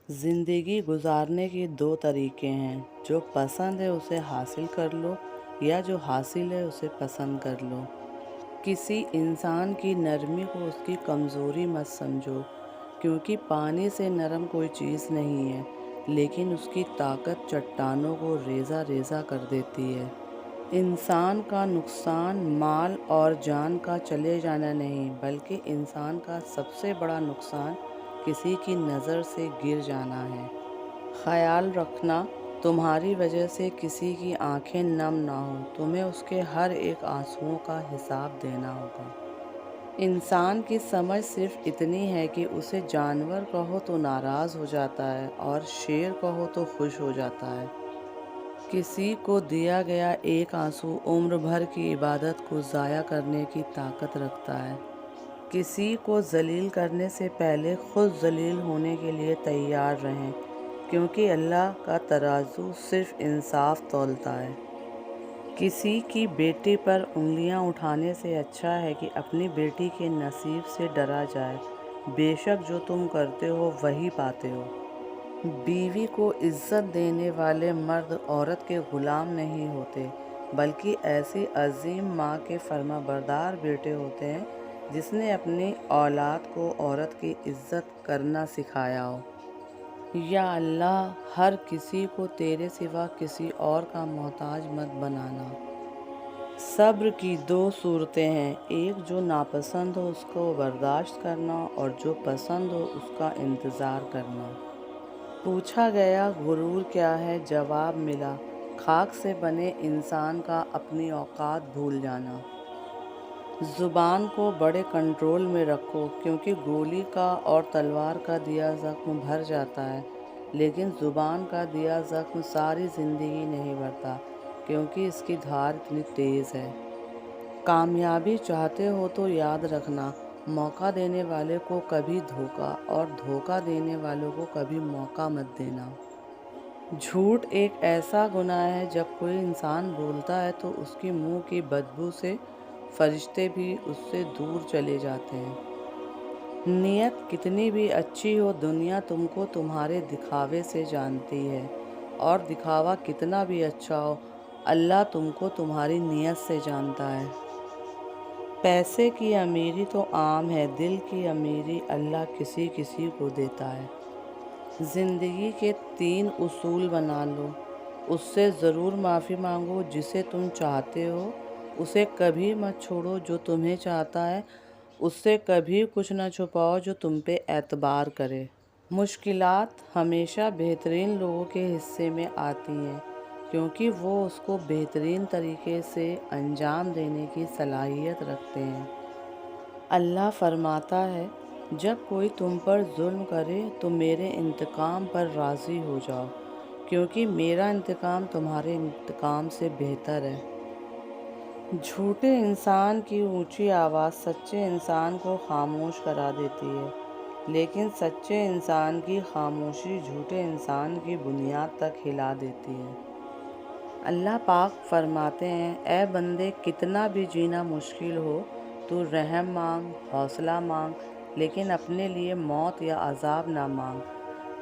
ज़िंदगी गुजारने के दो तरीके हैं, जो पसंद है उसे हासिल कर लो या जो हासिल है उसे पसंद कर लो। किसी इंसान की नरमी को उसकी कमज़ोरी मत समझो, क्योंकि पानी से नरम कोई चीज़ नहीं है, लेकिन उसकी ताकत चट्टानों को रेज़ा रेज़ा कर देती है। इंसान का नुकसान माल और जान का चले जाना नहीं, बल्कि इंसान का सबसे बड़ा नुकसान किसी की नज़र से गिर जाना है। ख़याल रखना, तुम्हारी वजह से किसी की आंखें नम ना हो, तुम्हें उसके हर एक आंसुओं का हिसाब देना होगा। इंसान की समझ सिर्फ़ इतनी है कि उसे जानवर कहो तो नाराज़ हो जाता है और शेर कहो तो खुश हो जाता है। किसी को दिया गया एक आंसू उम्र भर की इबादत को ज़ाया करने की ताकत रखता है। किसी को ज़लील करने से पहले खुद ज़लील होने के लिए तैयार रहें, क्योंकि अल्लाह का तराजू सिर्फ़ इंसाफ तौलता है। किसी की बेटी पर उंगलियां उठाने से अच्छा है कि अपनी बेटी के नसीब से डरा जाए। बेशक जो तुम करते हो वही पाते हो। बीवी को इज्जत देने वाले मर्द औरत के गुलाम नहीं होते, बल्कि ऐसी अजीम माँ के फर्माबरदार बेटे होते हैं जिसने अपनी औलाद को औरत की इज्जत करना सिखाया हो। या अल्लाह, हर किसी को तेरे सिवा किसी और का मोहताज मत बनाना। सब्र की दो सूरतें हैं, एक जो नापसंद हो उसको बर्दाश्त करना और जो पसंद हो उसका इंतज़ार करना। पूछा गया गुरूर क्या है, जवाब मिला खाक से बने इंसान का अपनी औकात भूल जाना। ज़ुबान को बड़े कंट्रोल में रखो, क्योंकि गोली का और तलवार का दिया ज़ख्म भर जाता है, लेकिन ज़ुबान का दिया ज़ख्म सारी ज़िंदगी नहीं भरता, क्योंकि इसकी धार इतनी तेज़ है। कामयाबी चाहते हो तो याद रखना, मौका देने वाले को कभी धोखा और धोखा देने वालों को कभी मौका मत देना। झूठ एक ऐसा गुनाह है, जब कोई इंसान बोलता है तो उसकी मुंह की बदबू से फरिश्ते भी उससे दूर चले जाते हैं। नीयत कितनी भी अच्छी हो, दुनिया तुमको तुम्हारे दिखावे से जानती है, और दिखावा कितना भी अच्छा हो, अल्लाह तुमको तुम्हारी नीयत से जानता है। पैसे की अमीरी तो आम है, दिल की अमीरी अल्लाह किसी किसी को देता है। ज़िंदगी के 3 उसूल बना लो, उससे ज़रूर माफ़ी मांगो जिसे तुम चाहते हो, उसे कभी मत छोड़ो जो तुम्हें चाहता है, उससे कभी कुछ न छुपाओ जो तुम पे एतबार करे। मुश्किलात हमेशा बेहतरीन लोगों के हिस्से में आती हैं, क्योंकि वो उसको बेहतरीन तरीके से अंजाम देने की सलाहियत रखते हैं। अल्लाह फरमाता है, जब कोई तुम पर जुल्म करे तो मेरे इंतकाम पर राज़ी हो जाओ, क्योंकि मेरा इंतकाम तुम्हारे इंतकाम से बेहतर है। झूठे इंसान की ऊंची आवाज़ सच्चे इंसान को खामोश करा देती है, लेकिन सच्चे इंसान की खामोशी झूठे इंसान की बुनियाद तक हिला देती है। अल्लाह पाक फरमाते हैं, ए बंदे, कितना भी जीना मुश्किल हो, तू रहम मांग, हौसला मांग, लेकिन अपने लिए मौत या अजाब ना मांग।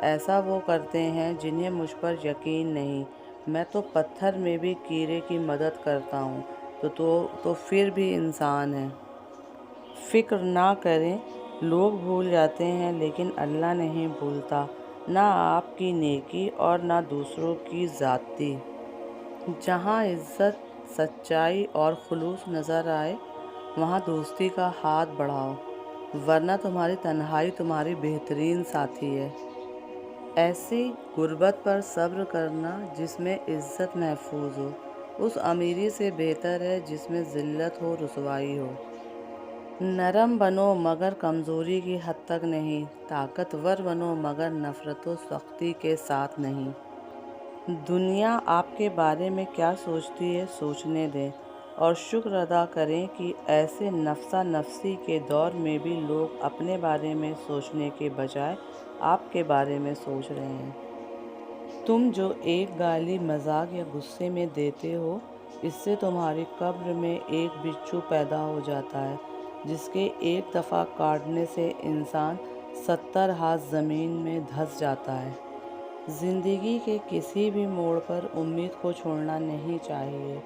ऐसा वो करते हैं जिन्हें मुझ पर यकीन नहीं। मैं तो पत्थर में भी कीड़े की मदद करता हूँ, तो फिर भी इंसान है। फ़िक्र ना करें, लोग भूल जाते हैं लेकिन अल्लाह नहीं भूलता, ना आपकी नेकी और ना दूसरों की ज़ाती। जहाँ इज़्ज़त, सच्चाई और खुलूस नज़र आए, वहाँ दोस्ती का हाथ बढ़ाओ, वरना तुम्हारी तन्हाई तुम्हारी बेहतरीन साथी है। ऐसी गुर्बत पर सब्र करना जिसमें इज़्ज़त महफूज हो, उस अमीरी से बेहतर है जिसमें ज़िल्लत हो, रुसवाई हो। नरम बनो मगर कमज़ोरी की हद तक नहीं, ताकतवर बनो मगर नफ़रत व सख्ती के साथ नहीं। दुनिया आपके बारे में क्या सोचती है सोचने दें, और शुक्र अदा करें कि ऐसे नफ्सा नफसी के दौर में भी लोग अपने बारे में सोचने के बजाय आपके बारे में सोच रहे हैं। तुम जो एक गाली मजाक या गुस्से में देते हो, इससे तुम्हारी कब्र में एक बिच्छू पैदा हो जाता है, जिसके एक दफ़ा काटने से इंसान 70 ہاتھ زمین میں دھس جاتا ہے۔ زندگی کے کسی بھی موڑ پر امید کو چھوڑنا نہیں چاہیے۔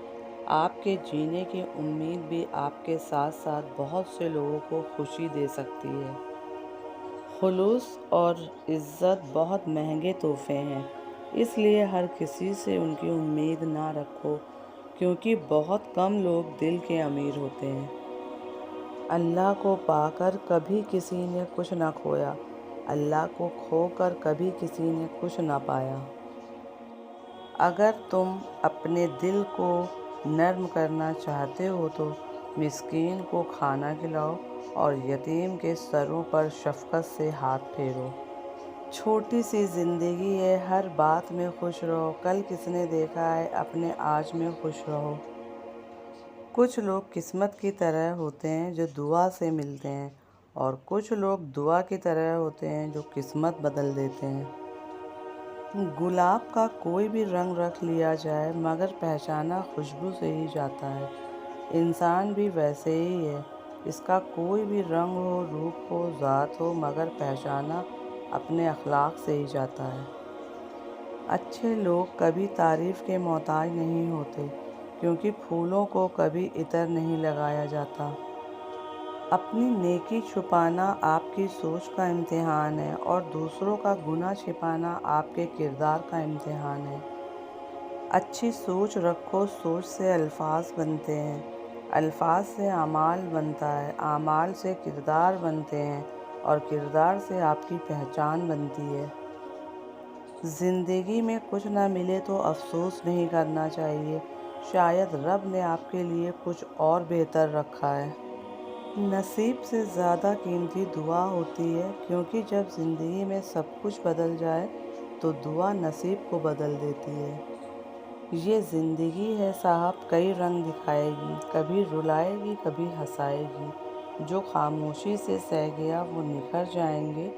آپ کے جینے کی امید بھی آپ کے ساتھ ساتھ بہت سے لوگوں کو خوشی دے سکتی ہے۔ خلوص اور عزت بہت مہنگے تحفے ہیں، اس لیے ہر کسی سے ان کی امید نہ رکھو، کیونکہ بہت کم لوگ دل کے امیر ہوتے ہیں۔ اللہ کو پا کر کبھی کسی نے کچھ نہ کھویا، اللہ کو کھو کر کبھی کسی نے کچھ نہ پایا۔ اگر تم اپنے دل کو نرم کرنا چاہتے ہو تو مسکین کو کھانا کھلاؤ اور یتیم کے سروں پر شفقت سے ہاتھ پھیرو۔ چھوٹی سی زندگی ہے، ہر بات میں خوش رہو، کل کس نے دیکھا ہے، اپنے آج میں خوش رہو۔ کچھ لوگ قسمت کی طرح ہوتے ہیں جو دعا سے ملتے ہیں، اور کچھ لوگ دعا کی طرح ہوتے ہیں جو قسمت بدل دیتے ہیں۔ گلاب کا کوئی بھی رنگ رکھ لیا جائے مگر پہچانا خوشبو سے ہی جاتا ہے۔ انسان بھی ویسے ہی ہے، اس کا کوئی بھی رنگ ہو، روپ ہو، ذات ہو، مگر پہچانا اپنے اخلاق سے ہی جاتا ہے۔ اچھے لوگ کبھی تعریف کے محتاج نہیں ہوتے، کیونکہ پھولوں کو کبھی عطر نہیں لگایا جاتا۔ اپنی نیکی چھپانا آپ کی سوچ کا امتحان ہے، اور دوسروں کا گناہ چھپانا آپ کے کردار کا امتحان ہے۔ اچھی سوچ رکھو، سوچ سے الفاظ بنتے ہیں، الفاظ سے اعمال بنتا ہے، اعمال سے کردار بنتے ہیں، اور کردار سے آپ کی پہچان بنتی ہے۔ زندگی میں کچھ نہ ملے تو افسوس نہیں کرنا چاہیے، شاید رب نے آپ کے لیے کچھ اور بہتر رکھا ہے۔ نصیب سے زیادہ قیمتی دعا ہوتی ہے، کیونکہ جب زندگی میں سب کچھ بدل جائے تو دعا نصیب کو بدل دیتی ہے۔ یہ زندگی ہے صاحب، کئی رنگ دکھائے گی، کبھی رلائے گی کبھی ہنسائے گی۔ جو خاموشی سے سہ گیا وہ نکھر جائیں گے،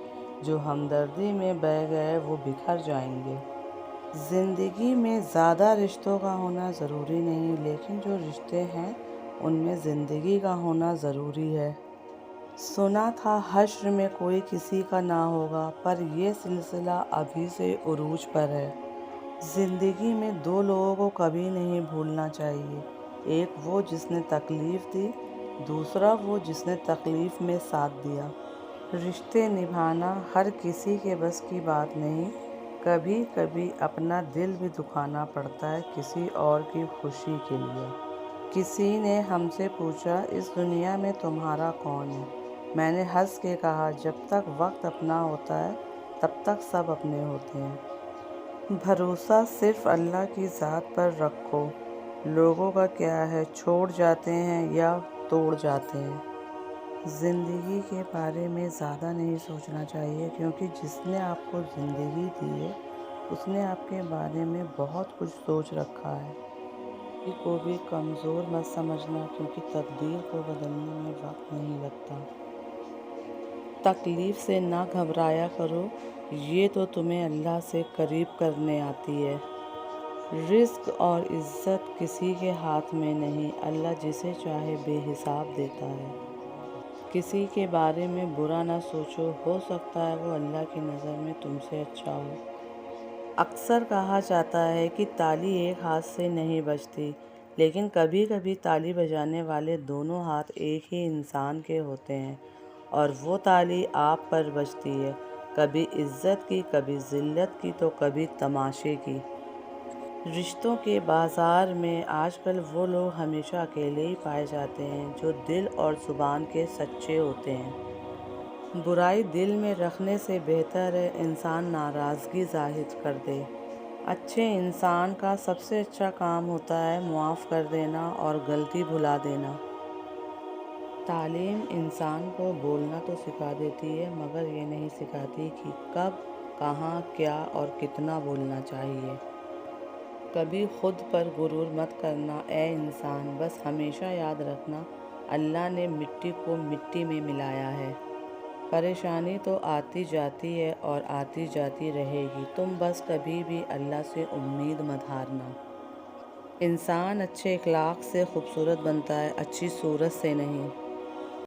جو ہمدردی میں بہہ گئے وہ بکھر جائیں گے۔ زندگی میں زیادہ رشتوں کا ہونا ضروری نہیں، لیکن جو رشتے ہیں ان میں زندگی کا ہونا ضروری ہے۔ سنا تھا حشر میں کوئی کسی کا نہ ہوگا، پر یہ سلسلہ ابھی سے عروج پر ہے۔ زندگی میں دو لوگوں کو کبھی نہیں بھولنا چاہیے، ایک وہ جس نے تکلیف دی، دوسرا وہ جس نے تکلیف میں ساتھ دیا۔ رشتے نبھانا ہر کسی کے بس کی بات نہیں، کبھی کبھی اپنا دل بھی دکھانا پڑتا ہے کسی اور کی خوشی کے لیے۔ کسی نے ہم سے پوچھا، اس دنیا میں تمہارا کون ہے؟ میں نے ہنس کے کہا، جب تک وقت اپنا ہوتا ہے تب تک سب اپنے ہوتے ہیں۔ بھروسہ صرف اللہ کی ذات پر رکھو، لوگوں کا کیا ہے، چھوڑ جاتے ہیں یا توڑ جاتے ہیں۔ زندگی کے بارے میں زیادہ نہیں سوچنا چاہیے، کیونکہ جس نے آپ کو زندگی دی ہے اس نے آپ کے بارے میں بہت کچھ سوچ رکھا ہے۔ کسی کو بھی کمزور مت سمجھنا، کیونکہ تقدیر کو بدلنے میں وقت نہیں لگتا۔ تکلیف سے نہ گھبرایا کرو، یہ تو تمہیں اللہ سے قریب کرنے آتی ہے۔ رزق اور عزت کسی کے ہاتھ میں نہیں، اللہ جسے چاہے بے حساب دیتا ہے۔ کسی کے بارے میں برا نہ سوچو، ہو سکتا ہے وہ اللہ کی نظر میں تم سے اچھا ہو۔ اکثر کہا جاتا ہے کہ تالی ایک ہاتھ سے نہیں بجتی، لیکن کبھی کبھی تالی بجانے والے دونوں ہاتھ ایک ہی انسان کے ہوتے ہیں، اور وہ تالی آپ پر بجتی ہے، کبھی عزت کی، کبھی ذلت کی، تو کبھی تماشے کی۔ رشتوں کے بازار میں آج کل وہ لوگ ہمیشہ اکیلے ہی پائے جاتے ہیں جو دل اور زبان کے سچے ہوتے ہیں۔ برائی دل میں رکھنے سے بہتر ہے انسان ناراضگی ظاہر کر دے۔ اچھے انسان کا سب سے اچھا کام ہوتا ہے معاف کر دینا اور غلطی بھلا دینا۔ تعلیم انسان کو بولنا تو سکھا دیتی ہے، مگر یہ نہیں سکھاتی کہ کب، کہاں، کیا اور کتنا بولنا چاہیے۔ کبھی خود پر غرور مت کرنا اے انسان، بس ہمیشہ یاد رکھنا اللہ نے مٹی کو مٹی میں ملایا ہے۔ پریشانی تو آتی جاتی ہے اور آتی جاتی رہے گی، تم بس کبھی بھی اللہ سے امید مت ہارنا۔ انسان اچھے اخلاق سے خوبصورت بنتا ہے، اچھی صورت سے نہیں۔